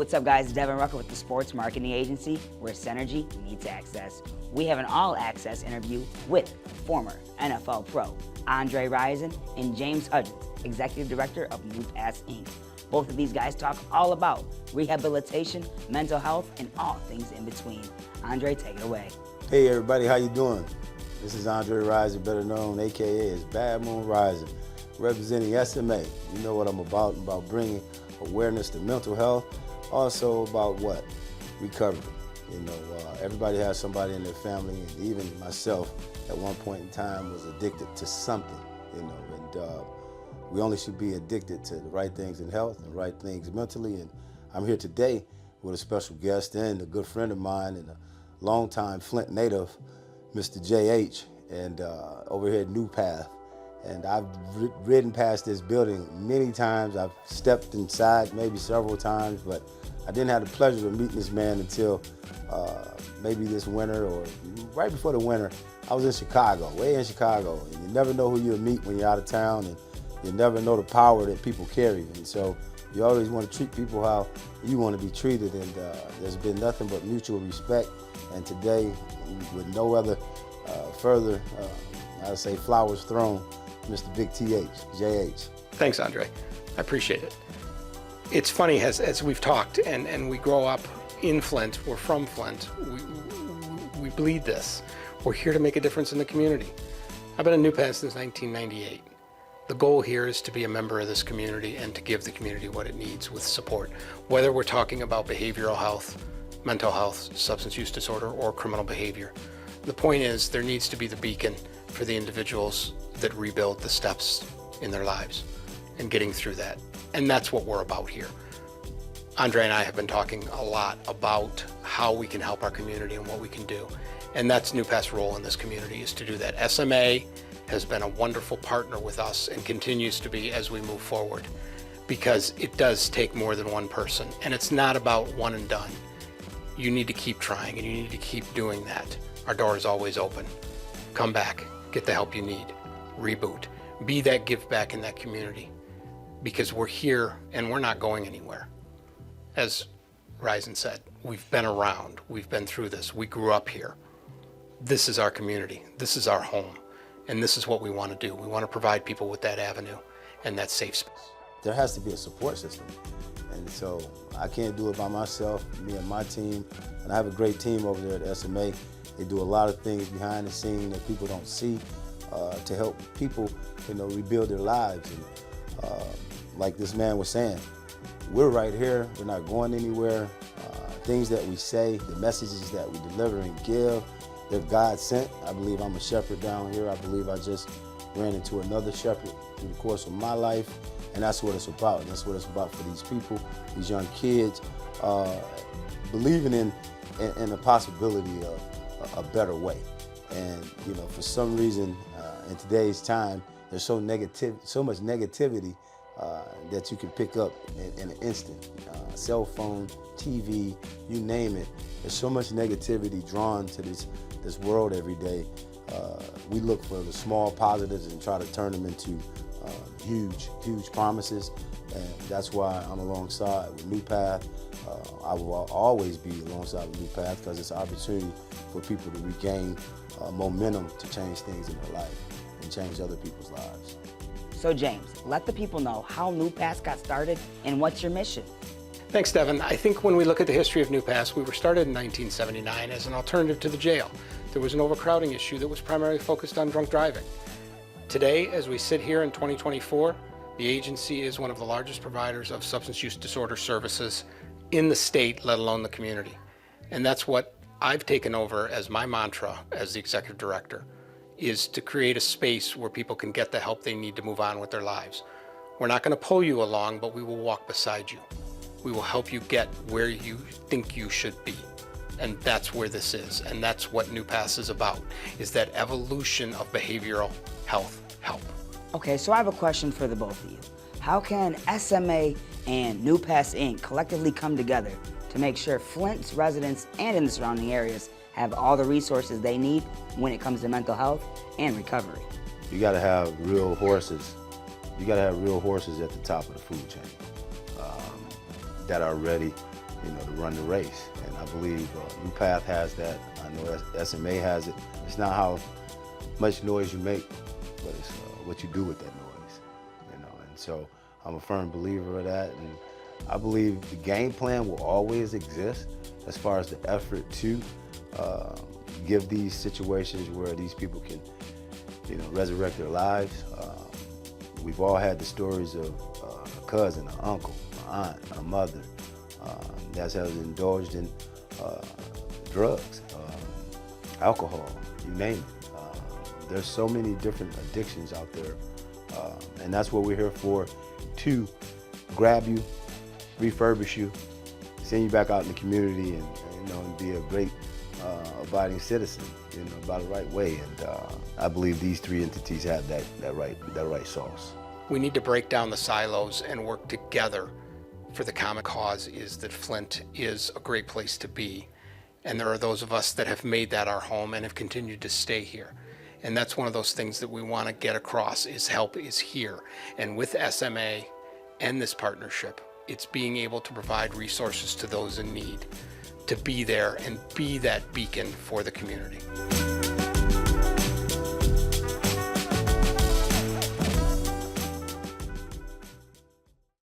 what's up guys? Devin Rucker with the Sports Marketing Agency, where synergy meets access. We have an all-access interview with former NFL pro Andre Rison and James Hudgens, Executive Director of New Pass Inc. Both of these guys talk all about rehabilitation, mental health, and all things in between. Andre, take it away. Hey everybody, how you doing? This is Andre Rison, better known AKA as Bad Moon Rising, representing SMA. You know what I'm about bringing awareness to mental health, also about what? Recovery. You know, everybody has somebody in their family, and even myself at one point in time was addicted to something, you know, and we only should be addicted to the right things in health and right things mentally. And I'm here today with a special guest and a good friend of mine and a longtime Flint native, Mr. JH, and over here at New Path. And I've ridden past this building many times. I've stepped inside maybe several times, but I didn't have the pleasure of meeting this man until maybe this winter or right before the winter. I was in Chicago, way in Chicago, and you never know who you'll meet when you're out of town, and you never know the power that people carry. And so you always want to treat people how you want to be treated, and there's been nothing but mutual respect. And today, with no other further, I'd say flowers thrown, Mr. Big TH, JH. Thanks, Andre. I appreciate it. It's funny, as we've talked, and we grow up in Flint, we're from Flint, we bleed this. We're here to make a difference in the community. I've been in New Pass since 1998. The goal here is to be a member of this community and to give the community what it needs with support, whether we're talking about behavioral health, mental health, substance use disorder, or criminal behavior. The point is there needs to be the beacon for the individuals that rebuild the steps in their lives and getting through that. And that's what we're about here. Andre and I have been talking a lot about how we can help our community and what we can do. And that's New Pass' role in this community, is to do that. SMA has been a wonderful partner with us and continues to be as we move forward, because it does take more than one person. And it's not about one and done. You need to keep trying and you need to keep doing that. Our door is always open. Come back, get the help you need, reboot, be that give back in that community, because we're here and we're not going anywhere. As Rison said, we've been around, we've been through this, we grew up here. This is our community, this is our home, and this is what we want to do. We want to provide people with that avenue and that safe space. There has to be a support system. And so I can't do it by myself, me and my team. And I have a great team over there at SMA. They do a lot of things behind the scene that people don't see to help people, you know, rebuild their lives. And like this man was saying, we're right here, we're not going anywhere. Things that we say, the messages that we deliver and give, they're God sent. I believe I'm a shepherd down here. I believe I just ran into another shepherd through the course of my life. And that's what it's about. That's what it's about for these people, these young kids, believing in the possibility of a better way. And you know, for some reason, in today's time, there's so much negativity that you can pick up in an instant. Cell phone, TV, you name it. There's so much negativity drawn to this world every day. We look for the small positives and try to turn them into huge promises, and that's why I'm alongside with New Path. I will always be alongside with New Path, because it's an opportunity for people to regain momentum to change things in their life and change other people's lives. So James, let the people know how New Pass got started and what's your mission. Thanks, Devin. I think when we look at the history of New Pass, we were started in 1979 as an alternative to the jail. There was an overcrowding issue that was primarily focused on drunk driving. Today, as we sit here in 2024, the agency is one of the largest providers of substance use disorder services in the state, let alone the community. And that's what I've taken over as my mantra as the executive director, is to create a space where people can get the help they need to move on with their lives. We're not going to pull you along, but we will walk beside you. We will help you get where you think you should be. And that's where this is. And that's what New Pass is about, is that evolution of behavioral health help. Okay, so I have a question for the both of you. How can SMA and New Pass Inc. collectively come together to make sure Flint's residents and in the surrounding areas have all the resources they need when it comes to mental health and recovery? You gotta have real horses. You gotta have real horses at the top of the food chain that are ready to run the race. And I believe New Path has that. I know SMA has it. It's not how much noise you make, but it's what you do with that noise. And so I'm a firm believer of that. And I believe the game plan will always exist as far as the effort to give these situations where these people can, resurrect their lives. We've all had the stories of a cousin, an uncle, an aunt, a mother that has indulged in drugs, alcohol, you name it. There's so many different addictions out there, and that's what we're here for, to grab you, refurbish you, send you back out in the community, and be a great abiding citizen, by the right way. And I believe these three entities have that right sauce. We need to break down the silos and work together for the common cause, is that Flint is a great place to be. And there are those of us that have made that our home and have continued to stay here. And that's one of those things that we want to get across, is help is here. And with SMA and this partnership, it's being able to provide resources to those in need, to be there and be that beacon for the community.